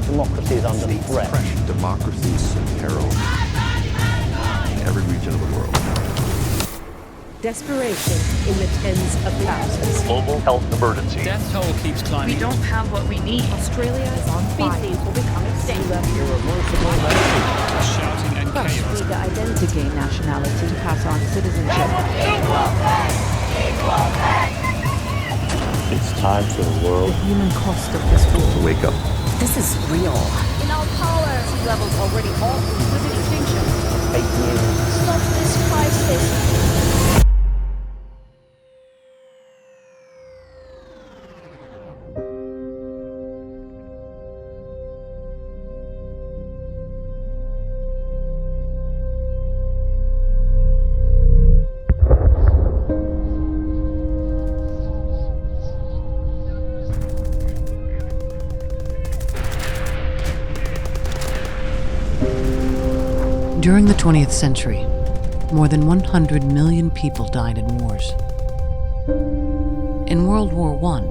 democracy is under threat. Democracy is in peril in every region of the world. Desperation in the tens of thousands. Global health emergency. Death toll keeps climbing. We don't have what we need. Australia is on fire. Species will become extinct. Irreversible legacy. Shouting and chaos. Legal identity, gain nationality, pass on citizenship. It's time for the world. The human cost of this war. To wake up. This is real. In our power, sea levels already all with extinction. Fake news. Stop this crisis. During the 20th century, more than 100 million people died in wars. In World War I,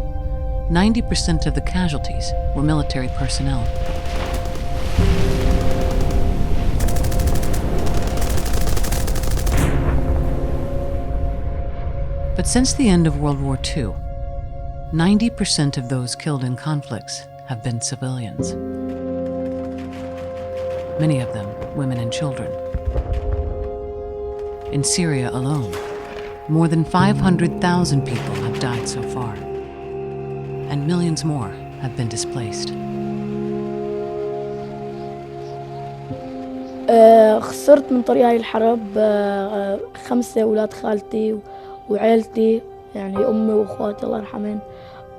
90% of the casualties were military personnel. But since the end of World War II, 90% of those killed in conflicts have been civilians. Many of them women and children. In Syria alone, more than 500,000 people have died so far, and millions more have been displaced. خسرت من طريق هاي الحرب 5 أولاد خالتي وعيلتي، يعني أمي وأخواتي الله يرحمهم،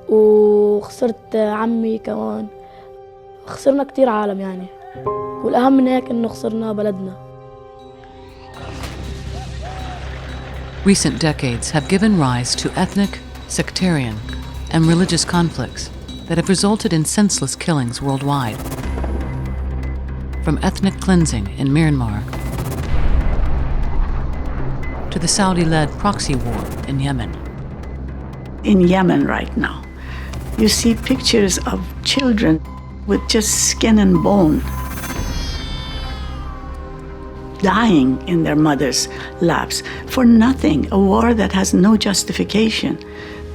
وخسرت عمي كمان. خسرنا كتير عالم يعني، والأهم من هيك إنه خسرنا بلدنا. Recent decades have given rise to ethnic, sectarian, and religious conflicts that have resulted in senseless killings worldwide. From ethnic cleansing in Myanmar to the Saudi-led proxy war in Yemen. In Yemen right now, you see pictures of children with just skin and bone, dying in their mother's laps for nothing, a war that has no justification,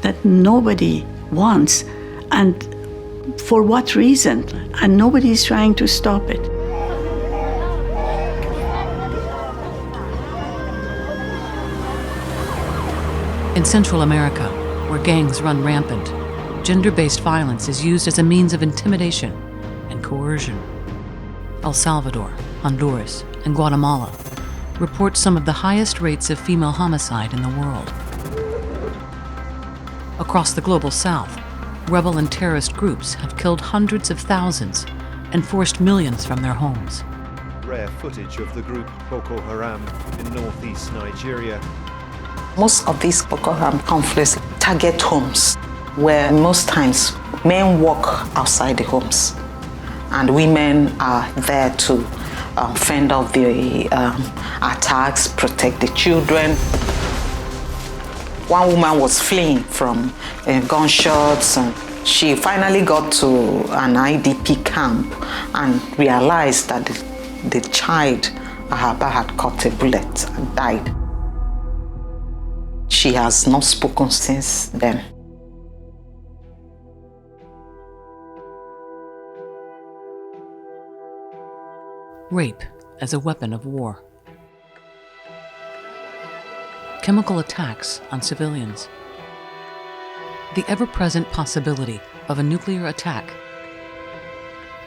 that nobody wants, and for what reason, and nobody is trying to stop it. In Central America, where gangs run rampant, gender-based violence is used as a means of intimidation and coercion. El Salvador, Honduras, and Guatemala report some of the highest rates of female homicide in the world. Across the global south, rebel and terrorist groups have killed hundreds of thousands and forced millions from their homes. Rare footage of the group Boko Haram in northeast Nigeria. Most of these Boko Haram conflicts target homes, where most times men work outside the homes and women are there to fend off the attacks, protect the children. One woman was fleeing from gunshots, and she finally got to an IDP camp and realized that the child had caught a bullet and died. She has not spoken since then. Rape as a weapon of war. Chemical attacks on civilians. The ever-present possibility of a nuclear attack.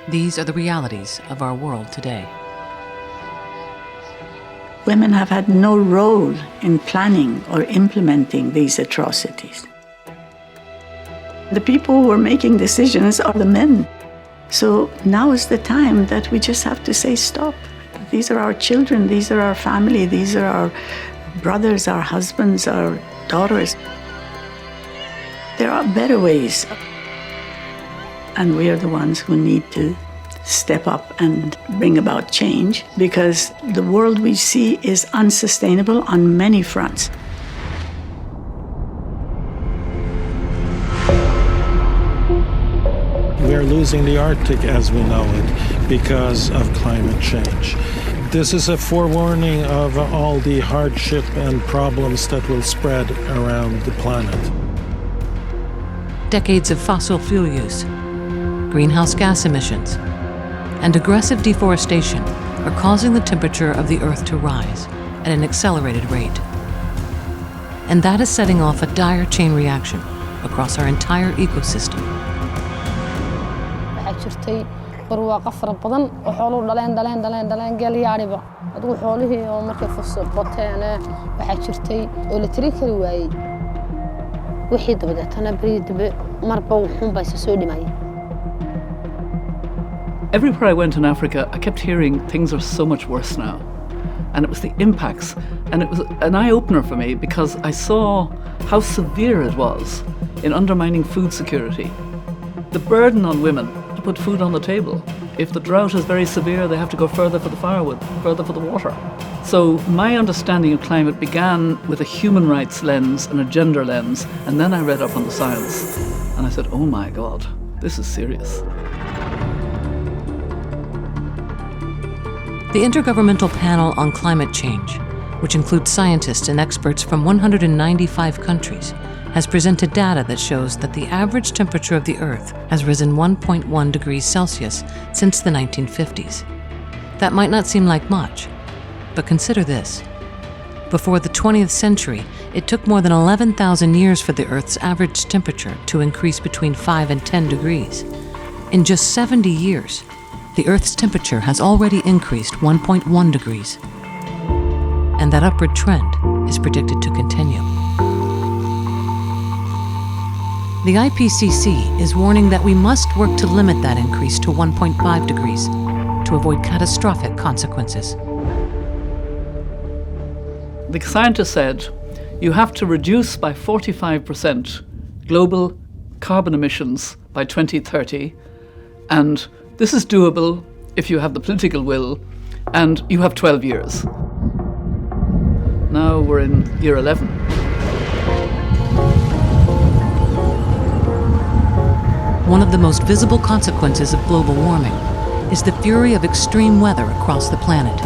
These are the realities of our world today. Women have had no role in planning or implementing these atrocities. The people who are making decisions are the men. So now is the time that we just have to say stop. These are our children, these are our family, these are our brothers, our husbands, our daughters. There are better ways. And we are the ones who need to step up and bring about change, because the world we see is unsustainable on many fronts. are losing the Arctic as we know it because of climate change. This is a forewarning of all the hardship and problems that will spread around the planet. Decades of fossil fuel use, greenhouse gas emissions, and aggressive deforestation are causing the temperature of the Earth to rise at an accelerated rate. And that is setting off a dire chain reaction across our entire ecosystem. barwaaqo fara badan oo xooluhu dhaleen geelyaariba adigu xoolihii oo markay bateen waxa jirtay oo la tiri kari waayay wixii dabadeetana bari dib marba wuxuun baa soo dhimayay. Everywhere I went in Africa, I kept hearing things are so much worse now. And it was the impacts, and it was an eye-opener for me because I saw how severe it was in undermining food security. The burden on women to put food on the table. If the drought is very severe, they have to go further for the firewood, further for the water. So my understanding of climate began with a human rights lens and a gender lens, and then I read up on the science, and I said, oh my God, this is serious. The Intergovernmental Panel on Climate Change, which includes scientists and experts from 195 countries, has presented data that shows that the average temperature of the Earth has risen 1.1 degrees Celsius since the 1950s. That might not seem like much, but consider this. Before the 20th century, it took more than 11,000 years for the Earth's average temperature to increase between 5 and 10 degrees. In just 70 years, the Earth's temperature has already increased 1.1 degrees. And that upward trend is predicted to continue. The IPCC is warning that we must work to limit that increase to 1.5 degrees to avoid catastrophic consequences. The scientists said you have to reduce by 45% global carbon emissions by 2030, and this is doable if you have the political will, and you have 12 years. Now we're in year 11. One of the most visible consequences of global warming is the fury of extreme weather across the planet.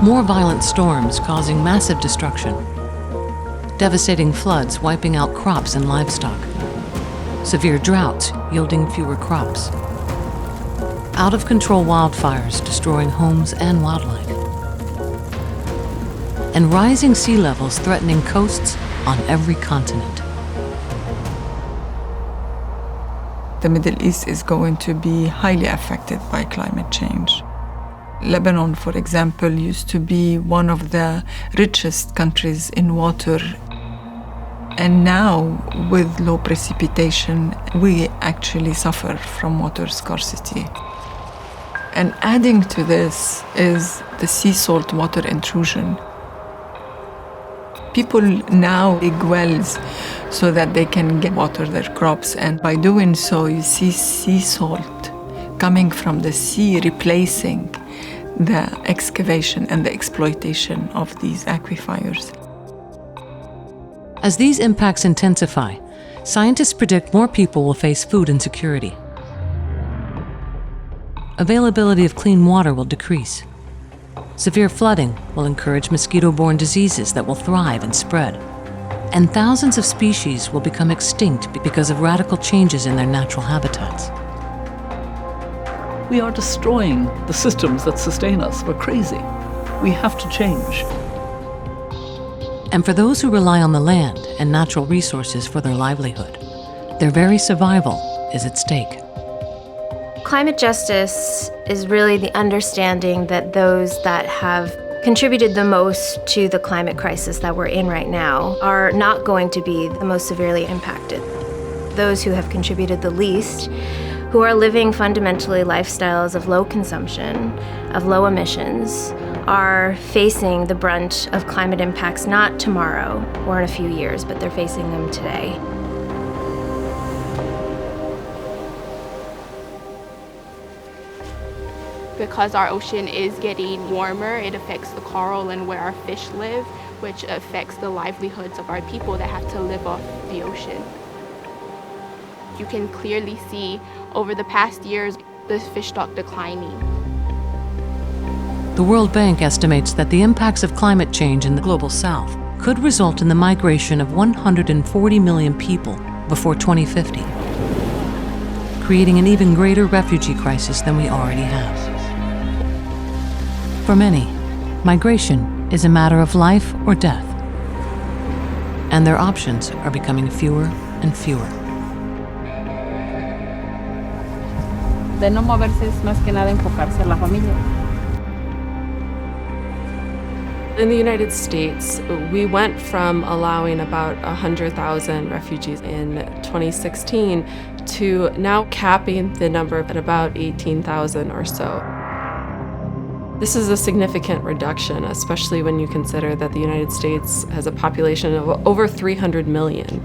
More violent storms causing massive destruction, devastating floods wiping out crops and livestock, severe droughts yielding fewer crops, out-of-control wildfires destroying homes and wildlife, and rising sea levels threatening coasts on every continent. The Middle East is going to be highly affected by climate change. Lebanon, for example, used to be one of the richest countries in water. And now, with low precipitation, we actually suffer from water scarcity. And adding to this is the sea salt water intrusion. People now dig wells so that they can water their crops, and by doing so, you see sea salt coming from the sea replacing the excavation and the exploitation of these aquifers. As these impacts intensify, scientists predict more people will face food insecurity. Availability of clean water will decrease. Severe flooding will encourage mosquito-borne diseases that will thrive and spread. And thousands of species will become extinct because of radical changes in their natural habitats. We are destroying the systems that sustain us. We're crazy. We have to change. And for those who rely on the land and natural resources for their livelihood, their very survival is at stake. Climate justice is really the understanding that those that have contributed the most to the climate crisis that we're in right now are not going to be the most severely impacted. Those who have contributed the least, who are living fundamentally lifestyles of low consumption, of low emissions, are facing the brunt of climate impacts not tomorrow or in a few years, but they're facing them today. Because our ocean is getting warmer, it affects the coral and where our fish live, which affects the livelihoods of our people that have to live off the ocean. You can clearly see over the past years the fish stock declining. The World Bank estimates that the impacts of climate change in the global south could result in the migration of 140 million people before 2050, creating an even greater refugee crisis than we already have. For many, migration is a matter of life or death, and their options are becoming fewer and fewer. De no moverse es más que nada enfocarse en la familia. In the United States, we went from allowing about 100,000 refugees in 2016 to now capping the number at about 18,000 or so. This is a significant reduction, especially when you consider that the United States has a population of over 300 million.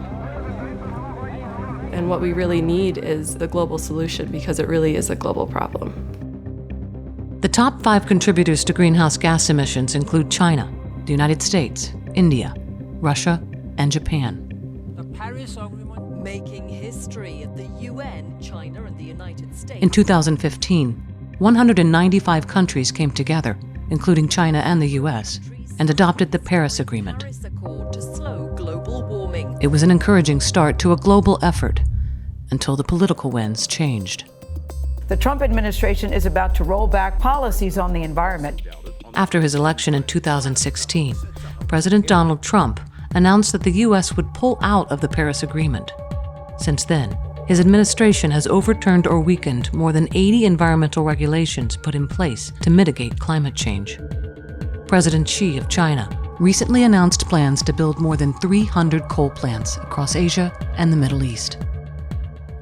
And what we really need is the global solution, because it really is a global problem. The top 5 contributors to greenhouse gas emissions include China, the United States, India, Russia, and Japan. The Paris Agreement making history at the UN, China, and the United States. In 2015, 195 countries came together, including China and the US, and adopted the Paris Agreement. To slow global warming. It was an encouraging start to a global effort until the political winds changed. The Trump administration is about to roll back policies on the environment. After his election in 2016, President Donald Trump announced that the U.S. would pull out of the Paris Agreement. Since then, his administration has overturned or weakened more than 80 environmental regulations put in place to mitigate climate change. President Xi of China recently announced plans to build more than 300 coal plants across Asia and the Middle East.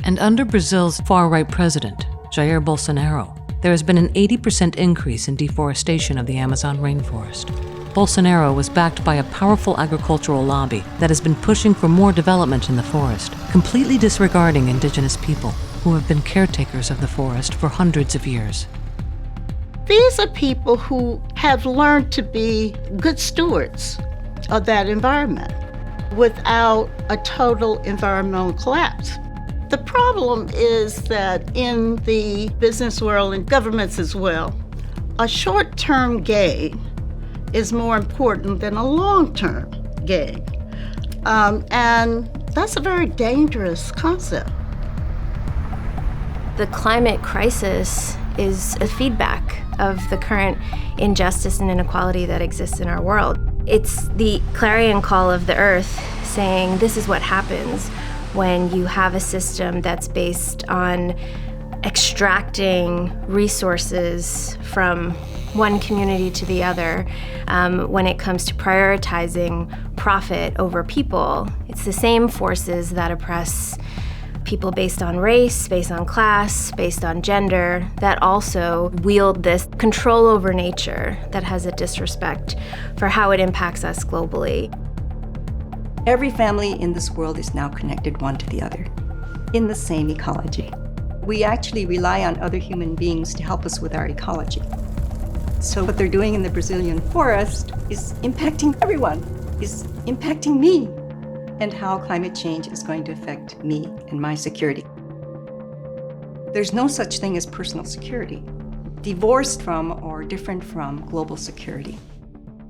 And under Brazil's far-right president, Jair Bolsonaro, there has been an 80% increase in deforestation of the Amazon rainforest. Bolsonaro was backed by a powerful agricultural lobby that has been pushing for more development in the forest, completely disregarding indigenous people who have been caretakers of the forest for hundreds of years. These are people who have learned to be good stewards of that environment without a total environmental collapse. The problem is that in the business world and governments as well, a short-term gain is more important than a long-term gain. And that's a very dangerous concept. The climate crisis is a feedback of the current injustice and inequality that exists in our world. It's the clarion call of the earth saying this is what happens when you have a system that's based on extracting resources from one community to the other. When it comes to prioritizing profit over people, it's the same forces that oppress people based on race, based on class, based on gender, that also wield this control over nature that has a disrespect for how it impacts us globally. Every family in this world is now connected one to the other in the same ecology. We actually rely on other human beings to help us with our ecology. So what they're doing in the Brazilian forest is impacting everyone, is impacting me, and how climate change is going to affect me and my security. There's no such thing as personal security, divorced from or different from global security.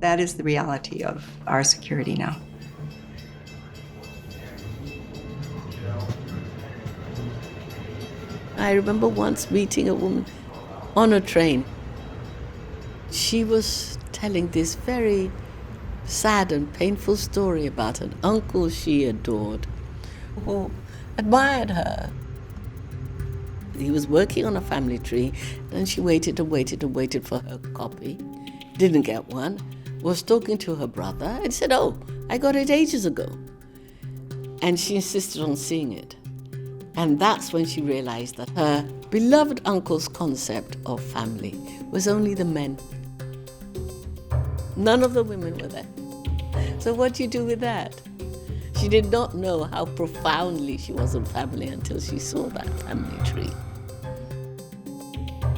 That is the reality of our security now. I remember once meeting a woman on a train. She was telling this very sad and painful story about an uncle she adored who admired her. He was working on a family tree, and she waited and waited and waited for her copy. Didn't get one. Was talking to her brother and said, "Oh, I got it ages ago." And she insisted on seeing it. And that's when she realized that her beloved uncle's concept of family was only the men. None of the women were there. So what do you do with that? She did not know how profoundly she wasn't family until she saw that family tree.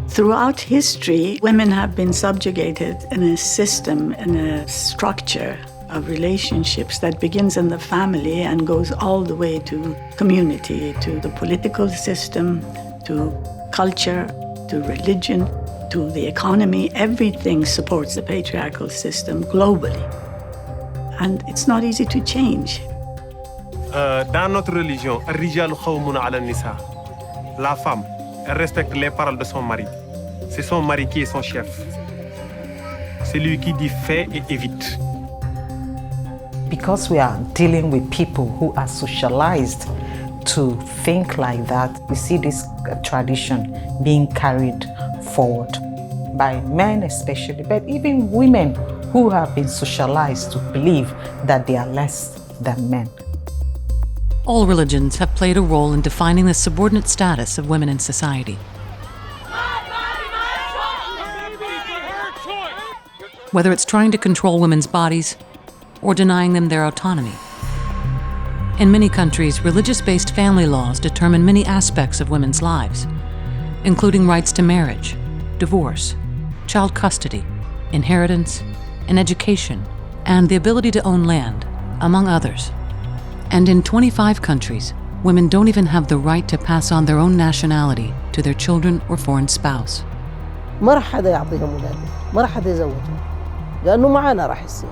Throughout history, women have been subjugated in a system, in a structure of relationships that begins in the family and goes all the way to community, to the political system, to culture, to religion, to the economy. Everything supports the patriarchal system globally. And it's not easy to change. Dans notre religion, الرجال قوامون على النساء. La femme, elle respecte les paroles de son mari. C'est son mari qui est son chef. C'est lui qui dit fais et évite. Because we are dealing with people who are socialized to think like that, we see this tradition being carried forward by men especially, but even women who have been socialized to believe that they are less than men. All religions have played a role in defining the subordinate status of women in society. Whether it's trying to control women's bodies or denying them their autonomy. In many countries, religious-based family laws determine many aspects of women's lives, including rights to marriage, divorce, child custody, inheritance, and education, and the ability to own land, among others. And in 25 countries, women don't even have the right to pass on their own nationality to their children or foreign spouse. ما راح حدا يعطيهم أولادهم، ما راح حدا يزوجهم، لأنه معانا راح يصير.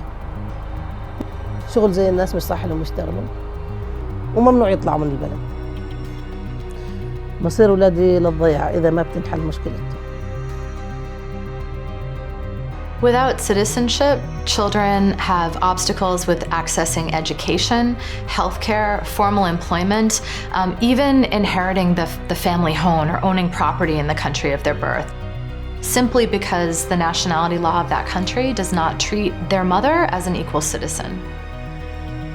شغل زي الناس مش صح لهم يشتغلوا، وممنوع يطلعوا من البلد. مصير أولادي للضيعة إذا ما بتنحل مشكلتهم. Without citizenship, children have obstacles with accessing education, healthcare, formal employment, even inheriting the family home or owning property in the country of their birth, simply because the nationality law of that country does not treat their mother as an equal citizen.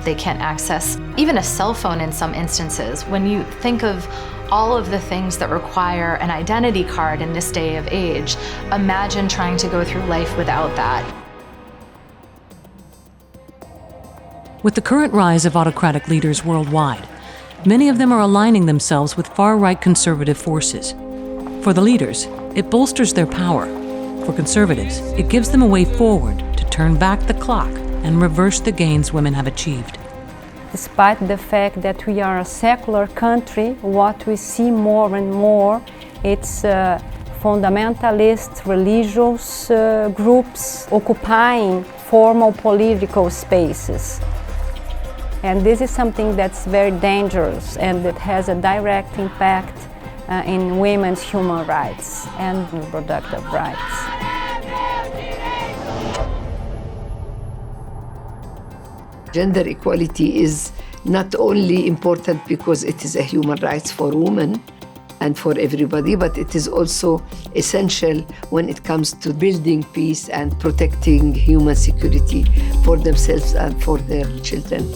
They can't access even a cell phone in some instances. When you think of all of the things that require an identity card in this day of age, imagine trying to go through life without that. With the current rise of autocratic leaders worldwide, many of them are aligning themselves with far-right conservative forces. For the leaders, it bolsters their power. For conservatives, it gives them a way forward to turn back the clock and reverse the gains women have achieved. Despite the fact that we are a secular country, what we see more and more, it's fundamentalist religious groups occupying formal political spaces. And this is something that's very dangerous and that has a direct impact in women's human rights and reproductive rights. Gender equality is not only important because it is a human rights for women and for everybody, but it is also essential when it comes to building peace and protecting human security for themselves and for their children.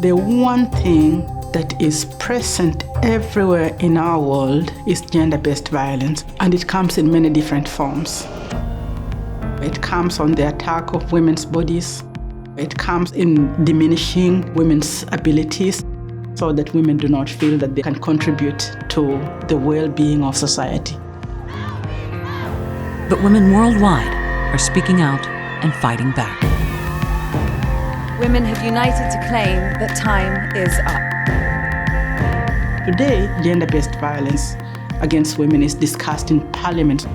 The one thing that is present everywhere in our world is gender-based violence, and it comes in many different forms. It comes on the attack of women's bodies. It comes in diminishing women's abilities so that women do not feel that they can contribute to the well-being of society. But women worldwide are speaking out and fighting back. Women have united to claim that time is up. Today, gender-based violence against women is discussed in parliament,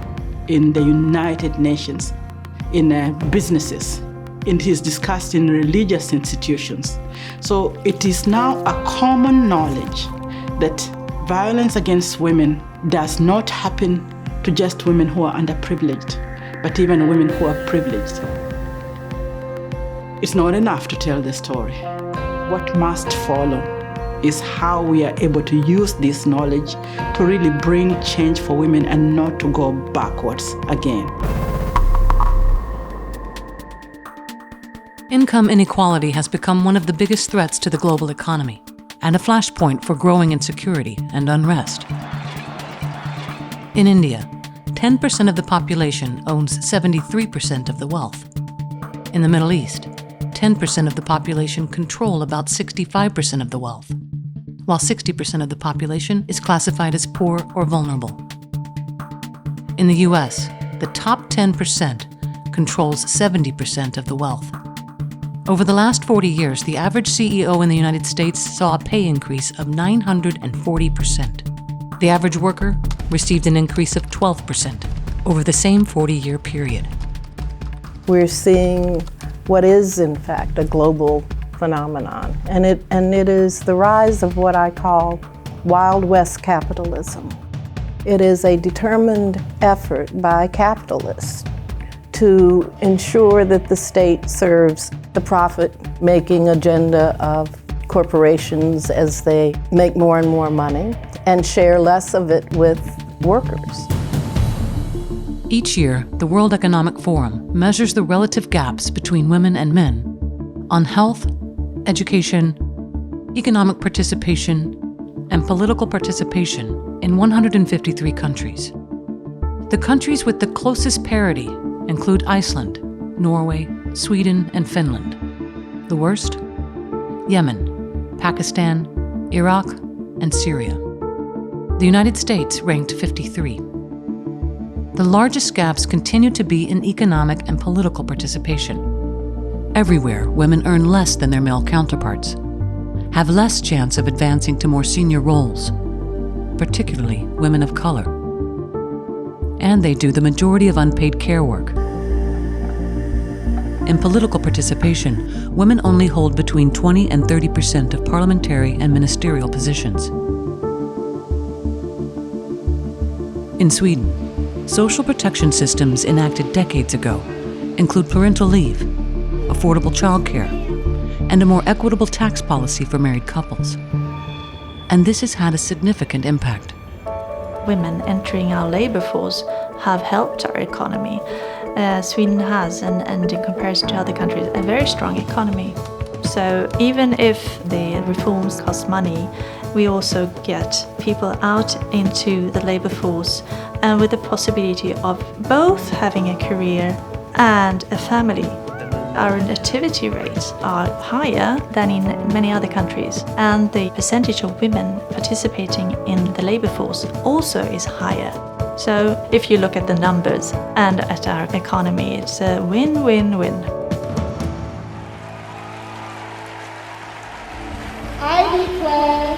in the United Nations, in businesses. It is discussed in religious institutions. So it is now a common knowledge that violence against women does not happen to just women who are underprivileged, but even women who are privileged. It's not enough to tell the story. What must follow is how we are able to use this knowledge to really bring change for women and not to go backwards again. Income inequality has become one of the biggest threats to the global economy and a flashpoint for growing insecurity and unrest. In India, 10% of the population owns 73% of the wealth. In the Middle East, 10% of the population control about 65% of the wealth, while 60% of the population is classified as poor or vulnerable. In the US, the top 10% controls 70% of the wealth. Over the last 40 years, the average CEO in the United States saw a pay increase of 940%. The average worker received an increase of 12% over the same 40-year period. We're seeing what is, in fact, a global phenomenon, and it is the rise of what I call Wild West capitalism. It is a determined effort by capitalists to ensure that the state serves the profit-making agenda of corporations as they make more and more money and share less of it with workers. Each year, the World Economic Forum measures the relative gaps between women and men on health, education, economic participation, and political participation in 153 countries. The countries with the closest parity include Iceland, Norway, Sweden, and Finland. The worst? Yemen, Pakistan, Iraq, and Syria. The United States ranked 53. The largest gaps continue to be in economic and political participation. Everywhere, women earn less than their male counterparts, have less chance of advancing to more senior roles, particularly women of color. And they do the majority of unpaid care work. In political participation, women only hold between 20 and 30% of parliamentary and ministerial positions. In Sweden, social protection systems enacted decades ago include parental leave, affordable childcare, and a more equitable tax policy for married couples. And this has had a significant impact. Women entering our labor force have helped our economy. Sweden has, and in comparison to other countries, a very strong economy. So even if the reforms cost money, we also get people out into the labor force and with the possibility of both having a career and a family. Our nativity rates are higher than in many other countries, and the percentage of women participating in the labor force also is higher. So if you look at the numbers and at our economy, it's a win-win-win. I declare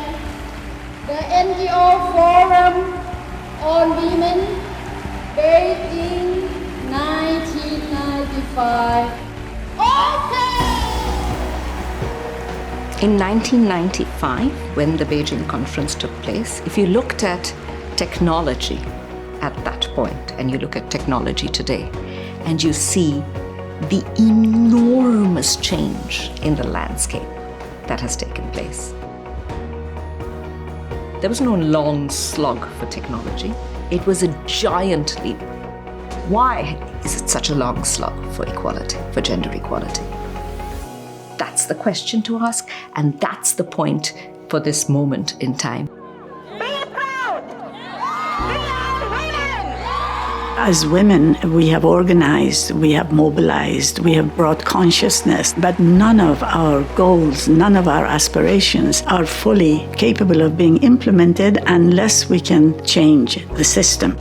the NGO Forum on Women, Beijing, 1995. In 1995, when the Beijing conference took place, if you looked at technology at that point, and you look at technology today, and you see the enormous change in the landscape that has taken place. There was no long slog for technology. It was a giant leap. Why is it such a long slog for equality, for gender equality? That's the question to ask, and that's the point for this moment in time. As women, we have organized, we have mobilized, we have brought consciousness, but none of our goals, none of our aspirations are fully capable of being implemented unless we can change the system.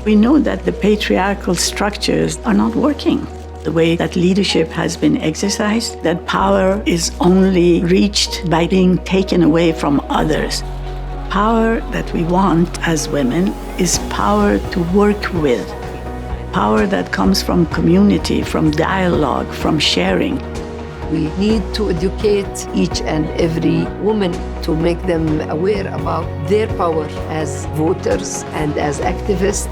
We know that the patriarchal structures are not working. The way that leadership has been exercised, that power is only reached by being taken away from others. Power that we want as women is power to work with. Power that comes from community, from dialogue, from sharing. We need to educate each and every woman to make them aware about their power as voters and as activists.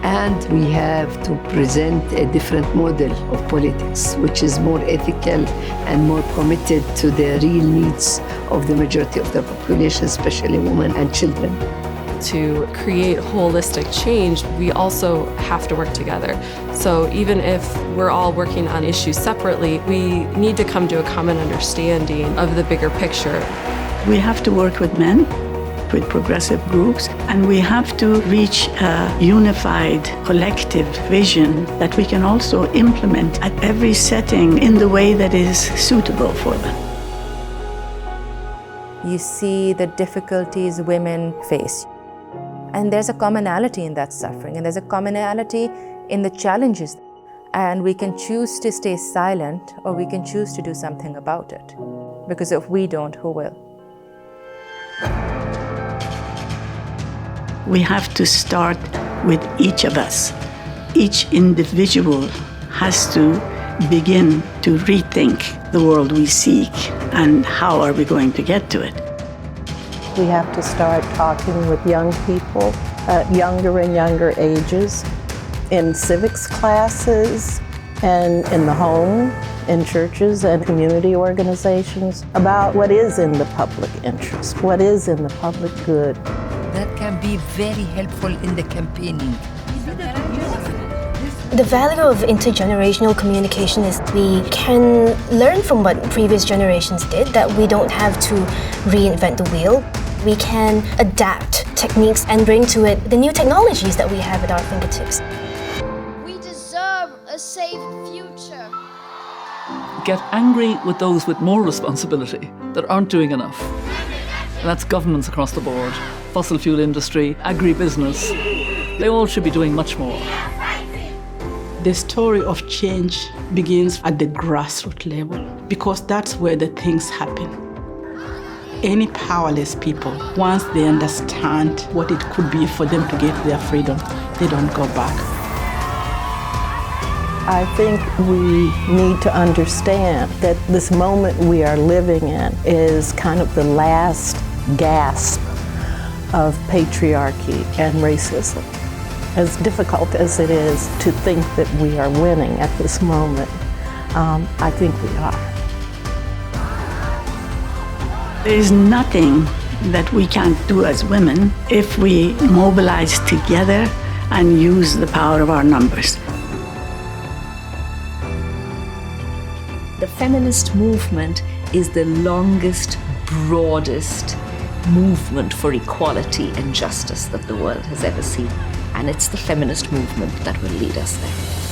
And we have to present a different model of politics, which is more ethical and more committed to the real needs of the majority of the population, especially women and children. To create holistic change, we also have to work together. So even if we're all working on issues separately, we need to come to a common understanding of the bigger picture. We have to work with men, work with progressive groups, and we have to reach a unified collective vision that we can also implement at every setting in the way that is suitable for them. You see the difficulties women face. And there's a commonality in that suffering, and there's a commonality in the challenges. And we can choose to stay silent, or we can choose to do something about it. Because if we don't, who will? We have to start with each of us. Each individual has to begin to rethink the world we seek, and how are we going to get to it. We have to start talking with young people at younger and younger ages, in civics classes, and in the home, in churches and community organizations, about what is in the public interest, what is in the public good. That can be very helpful in the campaigning. The value of intergenerational communication is we can learn from what previous generations did, that we don't have to reinvent the wheel. We can adapt techniques and bring to it the new technologies that we have at our fingertips. We deserve a safe future. Get angry with those with more responsibility that aren't doing enough. And that's governments across the board, fossil fuel industry, agribusiness. They all should be doing much more. The story of change begins at the grassroots level, because that's where the things happen. Any powerless people, once they understand what it could be for them to get their freedom, they don't go back. I think we need to understand that this moment we are living in is kind of the last gasp of patriarchy and racism. As difficult as it is to think that we are winning at this moment, I think we are. There is nothing that we can't do as women if we mobilize together and use the power of our numbers. The feminist movement is the longest, broadest movement for equality and justice that the world has ever seen. And it's the feminist movement that will lead us there.